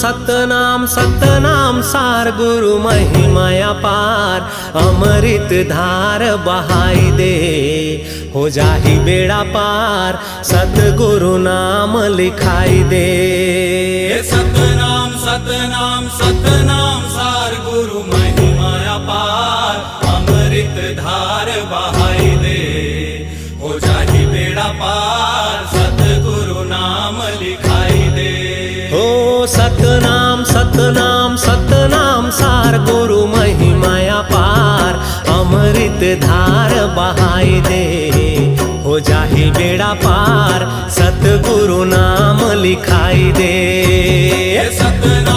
सतनाम सतनाम सार गुरु महिमाया पार अमृत धार बहाई दे हो जाही बेड़ा पार सतगुरु नाम लिखाई दे। सतनाम सतनाम सतनाम सार गुरु महिमाया पार अमृत धार बहाई दे हो जाही बेड़ा पार सतगुरु नाम लिखाई दे। हो सतनाम सतनाम सतनाम सार गुरु महिमाया पार अमृत धार बहाई दे हो जाही बेड़ा पार सतगुरु नाम लिखाई दे। सतनाम